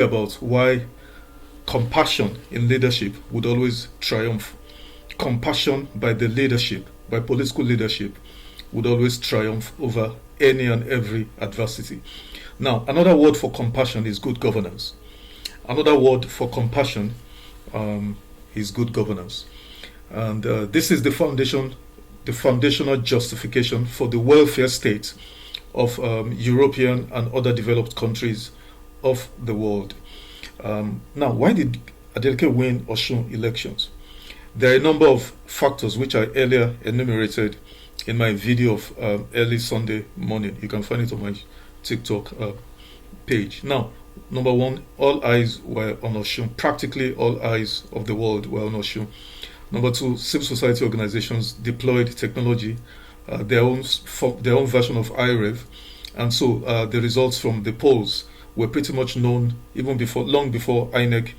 about why compassion in leadership would always triumph. Compassion by the leadership, by political leadership, would always triumph over any and every adversity. Now, another word for compassion is good governance. Another word for compassion is good governance. And this is the foundation, the foundational justification for the welfare state of European and other developed countries of the world. Now, why did Adeleke win Osun elections? There are a number of factors which I earlier enumerated in my video of early Sunday morning. You can find it on my TikTok page. Now, number one, all eyes were on Osun. Practically all eyes of the world were on Osun. Number two, civil society organizations deployed technology, their own version of IREV, and so the results from the polls were pretty much known even long before INEC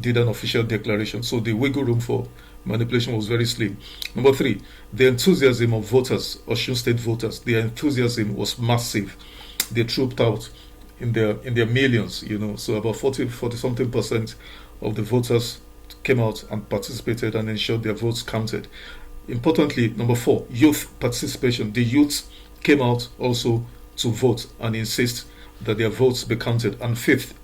did an official declaration. So the wiggle room for manipulation was very slim. Number three, the enthusiasm of voters, Osun State voters, their enthusiasm was massive. They trooped out in their millions, so about 40 something percent of the voters came out and participated and ensured their votes counted. Importantly, number four, youth participation. The youths came out also to vote and insist that their votes be counted. And fifth,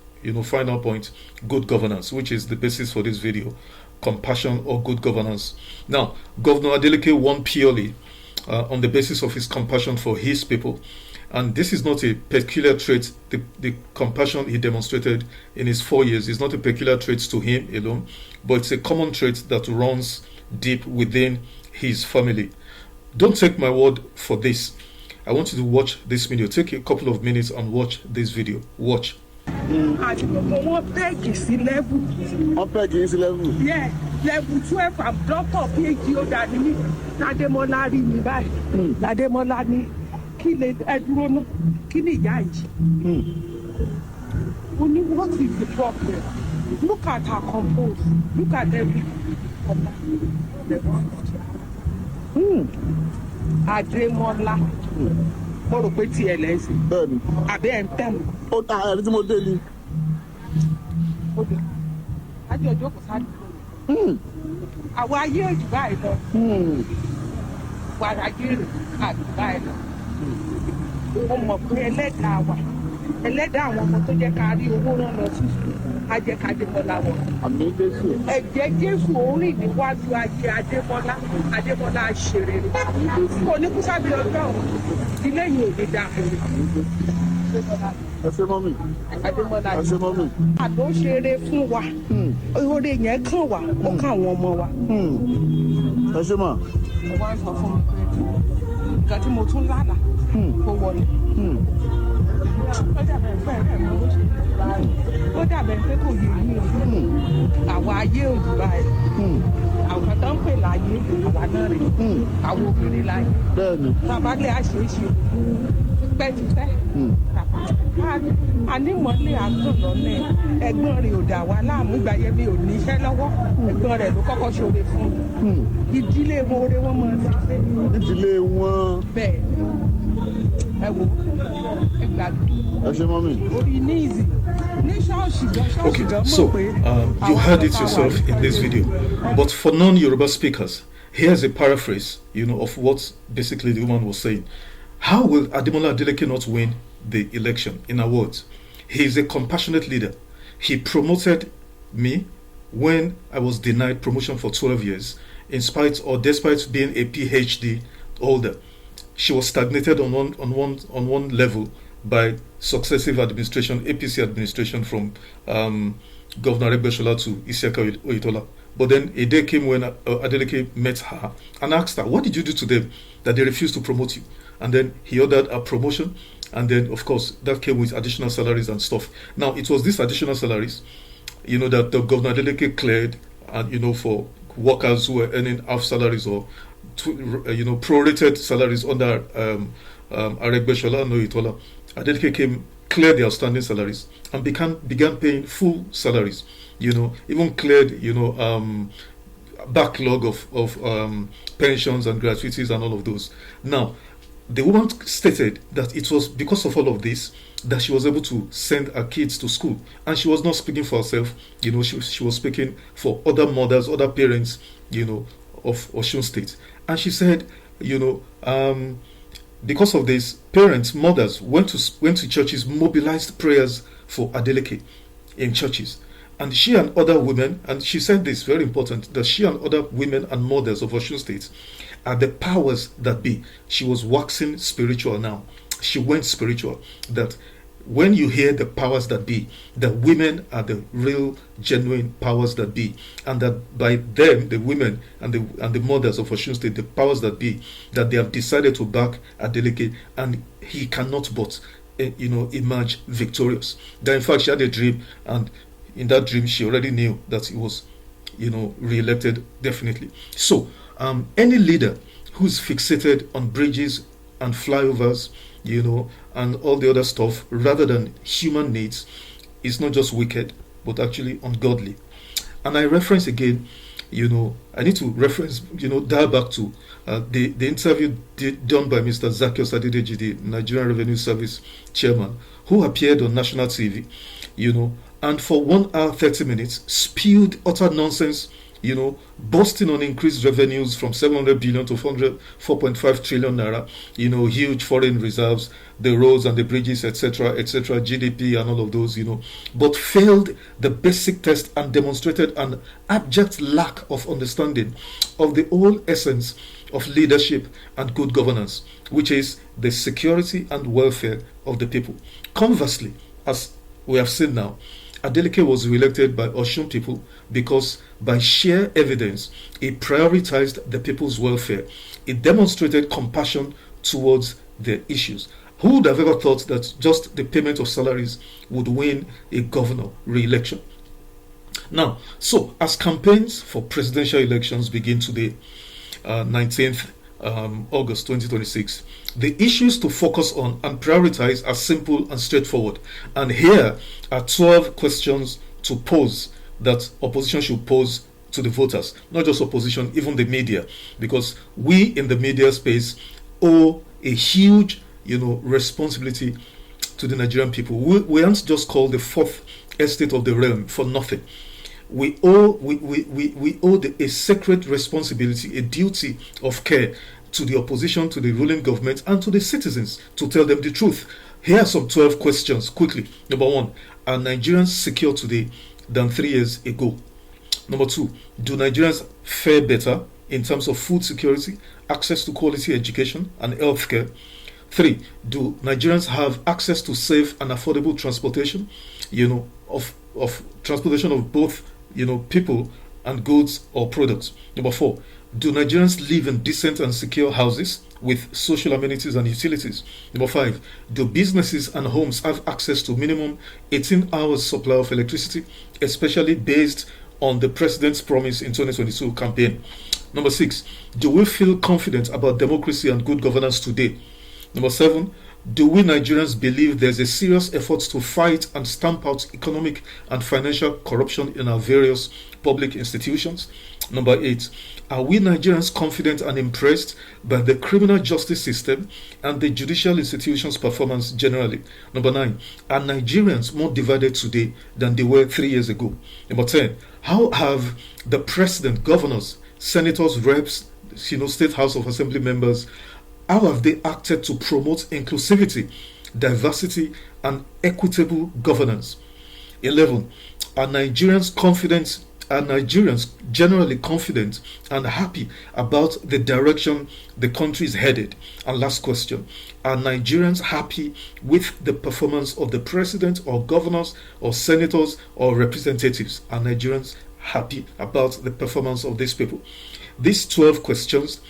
final point, good governance, which is the basis for this video. Compassion or good governance. Now, Governor Adeleke won purely on the basis of his compassion for his people. And this is not a peculiar trait. The compassion he demonstrated in his 4 years is not a peculiar trait to him alone, but it's a common trait that runs deep within his family. Don't take my word for this. I want you to watch this video. Take a couple of minutes and watch this video. Watch. Àti gbogbo wọn pẹ́ẹ̀gì sí lẹ́bù. Wọ́n pẹ́ẹ̀gì sí lẹ́bù. Yeah, level 12 I'm doctor PhD ó dà ní Ládémọ́lá rí mi báyìí. Ládémọ́lá ní kí lè ẹ dúró ná kí ni ìyá yìí. Ó ní what is the problem? Look at her compose. Look at everything. Adémọ́lá. Mo rò pé tiẹ̀ lẹ́sìn. Bẹ́ẹ̀ni. Àbí ẹ̀ ń tẹ̀ mọ́. Ó ta ẹni tí mo dé ni. Ó dé. Láti ọjọ́ kò sáré. Àwọn ayé òjì báyìí lọ. Wàrà gírè àti báyìí lọ. Mo mọ̀ pé ẹlẹ́dàá wà. Ẹlẹ́dàá àwọn ọmọ tó jẹ́ ká rí owó rán lọ sí Adémọ́lá wọn. Àmì Jésù. Ẹ̀jẹ̀ Jésù orin níwájú ayé Adémọ́lá. Adémọ́lá ṣeré. Kò ní kú sábẹ́ ọjọ́ òun. Ilé yìí ò ní dáa fún mi. Ẹ ṣé mọ́mì. Adémọ́lá Ẹ ṣé mọ́mì. àdó ṣeré fún wa. Oore yẹn kàn wá, ó kàn àwọn ọmọ wa. Ẹ ṣé mà. Mo wá sọ fún mi pé nǹkan tí mo tún lálàá kó wọlé. Ó dàbẹ̀ pé kò yé mi o. Àwọn ayé òjò báyìí. Àwọn tó ń pè láyé àwa náà rè. Àwọn obìnrin láyé. Bẹ́ẹ̀ni. Babalẹ̀ àṣeéṣe tipẹ́tipẹ́. Ànímọ́lé àtúntọ̀lẹ́ ẹ̀gbọ́n rẹ̀ ò dà wá láàmú gbàyẹ mi ò níṣẹ́ lọ́wọ́. Ẹ̀gbọ́n rẹ̀ ló kọ́kọ́ ṣoore fún un. Ìdílé wọn oore wọn máa ń ṣe. Ìdílé wọn. Bẹ́ẹ̀ ẹ wo ẹ gbàgbé. Ẹ ṣé mọ́mì. Orí ní ìzì ní ṣọ́ọ̀ṣì gan ṣọ́ọ̀ṣì gan So, mọ̀ pé. you heard it yourself in this video. But for non-Yoruba speakers, here's a paraphrase, of what basically the woman was saying. How will Ademola Adeleke not win the election? In other words, he is a compassionate leader. He promoted me when I was denied promotion for 12 years, in spite or despite being a PhD holder. She was stagnated on one level by successive administration, APC administration from Governor Aregbesola to Isiaka Oyetola. But then a day came when Adeleke met her and asked her, what did you do to them that they refused to promote you? And then he ordered a promotion. And then, of course, that came with additional salaries and stuff. Now, it was these additional salaries, that the Governor Adeleke cleared, and, for workers who were earning half salaries or, prorated salaries under Aregbesola and Oyetola. Adeleke cleared the outstanding salaries and began paying full salaries. Even cleared, backlog of pensions and gratuities and all of those. Now, the woman stated that it was because of all of this that she was able to send her kids to school. And she was not speaking for herself, she was speaking for other mothers, other parents, of Osun State. And she said, because of this, parents, mothers went to churches, mobilized prayers for Adeleke in churches. And she and other women, and she said this, very important, that she and other women and mothers of Osun State are the powers that be. She was waxing spiritual now. She went spiritual. That when you hear the powers that be, the women are the real, genuine powers that be. And that by them, the women and the mothers of Osun State, the powers that be, that they have decided to back Adeleke, and he cannot but emerge victorious. That in fact she had a dream, and in that dream she already knew that he was re-elected definitely. So any leader who's fixated on bridges and flyovers, and all the other stuff rather than human needs is not just wicked but actually ungodly. And I reference again, I need to reference, dial back to the interview done by Mr. Zaccheaus Adedeji, the Nigerian Revenue Service chairman, who appeared on national TV, and for 1 hour 30 minutes spewed utter nonsense, boasting on increased revenues from 700 billion to 4.5 trillion naira, huge foreign reserves, the roads and the bridges, etc., GDP and all of those, but failed the basic test and demonstrated an abject lack of understanding of the whole essence of leadership and good governance, which is the security and welfare of the people. Conversely, as we have seen now, Adeleke was re-elected by Osun people because by sheer evidence, he prioritized the people's welfare. He demonstrated compassion towards their issues. Who would have ever thought that just the payment of salaries would win a governor re-election? Now, so as campaigns for presidential elections begin today, 19th August 2026, the issues to focus on and prioritize are simple and straightforward. And here are 12 questions to pose that opposition should pose to the voters. Not just opposition, even the media. Because we in the media space owe a huge, responsibility to the Nigerian people. We aren't just called the fourth estate of the realm for nothing. We owe a sacred responsibility, a duty of care to the opposition, to the ruling government, and to the citizens to tell them the truth. Here are some 12 questions quickly. Number 1, are Nigerians secure today than 3 years ago? Number 2, do Nigerians fare better in terms of food security, access to quality education and healthcare? 3, do Nigerians have access to safe and affordable transportation, of transportation of both, people and goods or products? Number 4, do Nigerians live in decent and secure houses with social amenities and utilities? Number 5, do businesses and homes have access to minimum 18 hours supply of electricity, especially based on the president's promise in 2022 campaign? Number 6, do we feel confident about democracy and good governance today? Number 7, do we Nigerians believe there's a serious effort to fight and stamp out economic and financial corruption in our various public institutions? Number 8, are we Nigerians confident and impressed by the criminal justice system and the judicial institutions' performance generally? Number 9, are Nigerians more divided today than they were 3 years ago? Number 10, how have the president, governors, senators, reps, State House of Assembly members, how have they acted to promote inclusivity, diversity, and equitable governance? 11, are Nigerians generally confident and happy about the direction the country is headed? And last question, are Nigerians happy with the performance of the president or governors or senators or representatives? Are Nigerians happy about the performance of these people? These 12 questions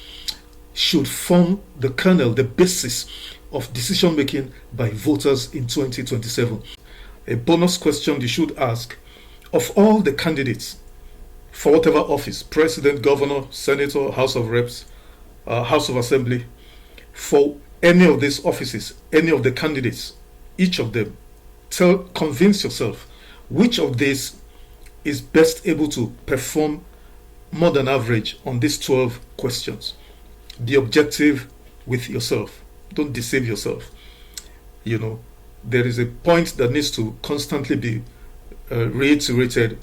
should form the kernel, the basis of decision making by voters in 2027. A bonus question you should ask: of all the candidates for whatever office, president, governor, senator, House of Reps, House of Assembly, for any of these offices, any of the candidates, each of them, convince yourself which of these is best able to perform more than average on these 12 questions. Be objective with yourself. Don't deceive yourself. there is a point that needs to constantly be reiterated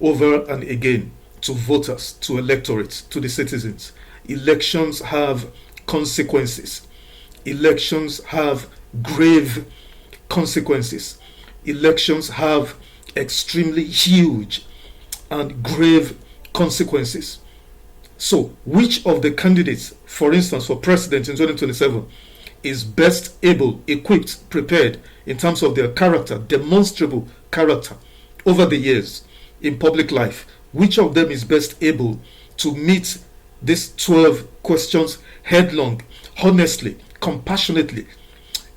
over and again to voters, to electorates, to the citizens. Elections have consequences. Elections have grave consequences. Elections have extremely huge and grave consequences. So, which of the candidates, for instance, for president in 2027, is best able, equipped, prepared in terms of their character, demonstrable character over the years in public life? Which of them is best able to meet these 12 questions headlong, honestly, compassionately?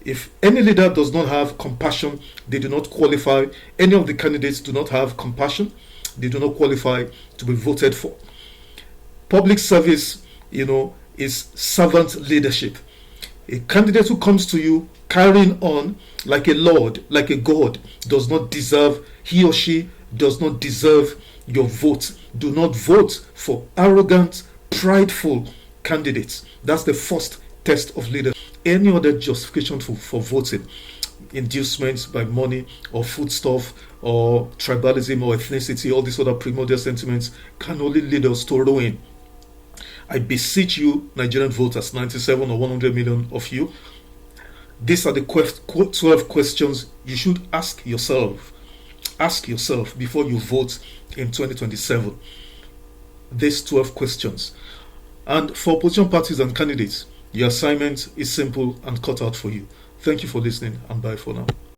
If any leader does not have compassion, they do not qualify. Any of the candidates do not have compassion, they do not qualify to be voted for. Public service, is servant leadership. A candidate who comes to you carrying on like a lord, like a god, does not deserve, he or she does not deserve your vote. Do not vote for arrogant, prideful candidates. That's the first test of leadership. Any other justification for voting, inducements by money or foodstuff or tribalism or ethnicity, all these other primordial sentiments, can only lead us to ruin. I beseech you, Nigerian voters, 97 or 100 million of you, these are the 12 questions you should ask yourself. Ask yourself before you vote in 2027. These 12 questions. And for opposition parties and candidates, your assignment is simple and cut out for you. Thank you for listening, and bye for now.